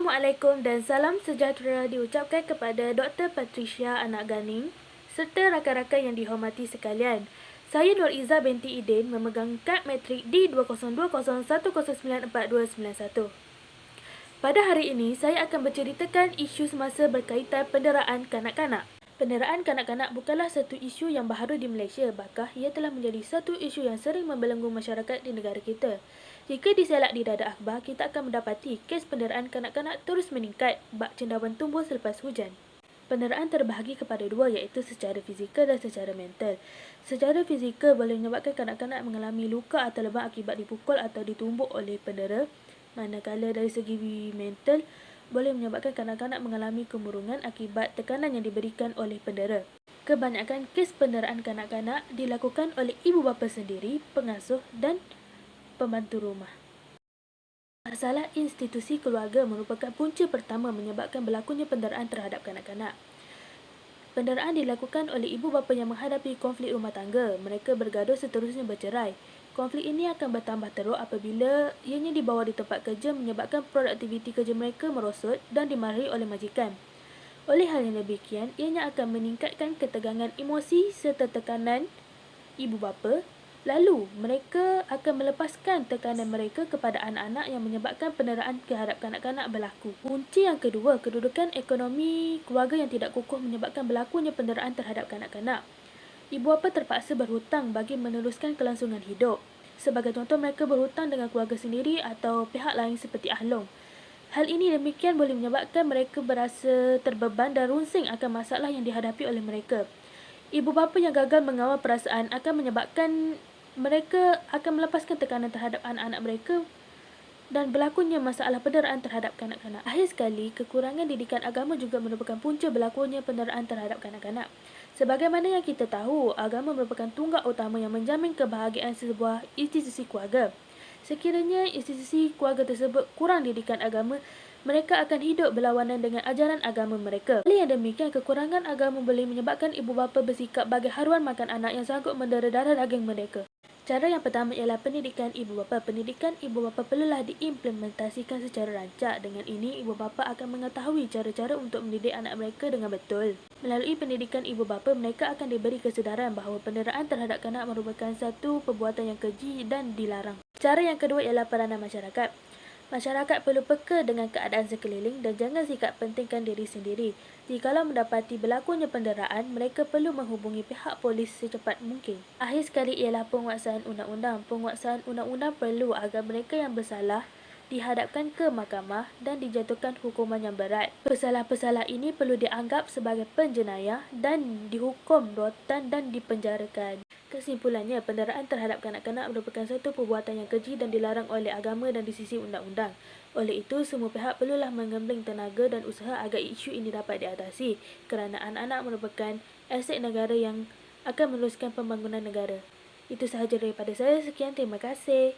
Assalamualaikum dan salam sejahtera diucapkan kepada Dr. Patricia Anak Ganing serta rakan-rakan yang dihormati sekalian. Saya Nur Izzah binti Idin memegang kad matrik D20201094291. Pada hari ini, saya akan berceritakan isu semasa berkaitan penderaan kanak-kanak. Penderaan kanak-kanak bukanlah satu isu yang baharu di Malaysia, bahkan ia telah menjadi satu isu yang sering membelenggu masyarakat di negara kita. Jika diselak di dada akhbar, kita akan mendapati kes penderaan kanak-kanak terus meningkat bak cendawan tumbuh selepas hujan. Penderaan terbahagi kepada dua, iaitu secara fizikal dan secara mental. Secara fizikal boleh menyebabkan kanak-kanak mengalami luka atau lebam akibat dipukul atau ditumbuk oleh pendera, manakala dari segi mental boleh menyebabkan kanak-kanak mengalami kemurungan akibat tekanan yang diberikan oleh pendera. Kebanyakan kes penderaan kanak-kanak dilakukan oleh ibu bapa sendiri, pengasuh dan pembantu rumah. Masalah institusi keluarga merupakan punca pertama menyebabkan berlakunya penderaan terhadap kanak-kanak. Penderaan dilakukan oleh ibu bapa yang menghadapi konflik rumah tangga. Mereka bergaduh seterusnya bercerai. Konflik ini akan bertambah teruk apabila ianya dibawa di tempat kerja menyebabkan produktiviti kerja mereka merosot dan dimarahi oleh majikan. Oleh hal yang demikian, ianya akan meningkatkan ketegangan emosi serta tekanan ibu bapa. Lalu, mereka akan melepaskan tekanan mereka kepada anak-anak yang menyebabkan penderaan terhadap kanak-kanak berlaku. Punca yang kedua, kedudukan ekonomi keluarga yang tidak kukuh menyebabkan berlakunya penderaan terhadap kanak-kanak. Ibu bapa terpaksa berhutang bagi meneruskan kelangsungan hidup. Sebagai contoh, mereka berhutang dengan keluarga sendiri atau pihak lain seperti ahlong. Hal ini demikian boleh menyebabkan mereka berasa terbeban dan runsing akan masalah yang dihadapi oleh mereka. Ibu bapa yang gagal mengawal perasaan akan menyebabkan mereka akan melepaskan tekanan terhadap anak-anak mereka dan berlakunya masalah penderaan terhadap kanak-kanak. Akhir sekali, kekurangan didikan agama juga merupakan punca berlakunya penderaan terhadap kanak-kanak. Sebagaimana yang kita tahu, agama merupakan tunggak utama yang menjamin kebahagiaan sebuah institusi keluarga. Sekiranya institusi keluarga tersebut kurang didikan agama, mereka akan hidup berlawanan dengan ajaran agama mereka. Oleh yang demikian, kekurangan agama boleh menyebabkan ibu bapa bersikap bagi haruan makan anak yang sanggup mendera darah daging mereka. Cara yang pertama ialah pendidikan ibu bapa. Pendidikan ibu bapa perlulah diimplementasikan secara rancak. Dengan ini, ibu bapa akan mengetahui cara-cara untuk mendidik anak mereka dengan betul. Melalui pendidikan ibu bapa, mereka akan diberi kesedaran bahawa penderaan terhadap kanak merupakan satu perbuatan yang keji dan dilarang. Cara yang kedua ialah peranan masyarakat. Masyarakat perlu peka dengan keadaan sekeliling dan jangan sikap pentingkan diri sendiri. Jikalau mendapati berlakunya penderaan, mereka perlu menghubungi pihak polis secepat mungkin. Akhir sekali ialah penguasaan undang-undang. Penguasaan undang-undang perlu agar mereka yang bersalah dihadapkan ke mahkamah dan dijatuhkan hukuman yang berat. Pesalah-pesalah ini perlu dianggap sebagai penjenayah dan dihukum rotan dan dipenjarakan. Kesimpulannya, penderaan terhadap kanak-kanak merupakan satu perbuatan yang keji dan dilarang oleh agama dan di sisi undang-undang. Oleh itu, semua pihak perlulah menggembling tenaga dan usaha agar isu ini dapat diatasi kerana anak-anak merupakan aset negara yang akan meneruskan pembangunan negara. Itu sahaja daripada saya. Sekian, terima kasih.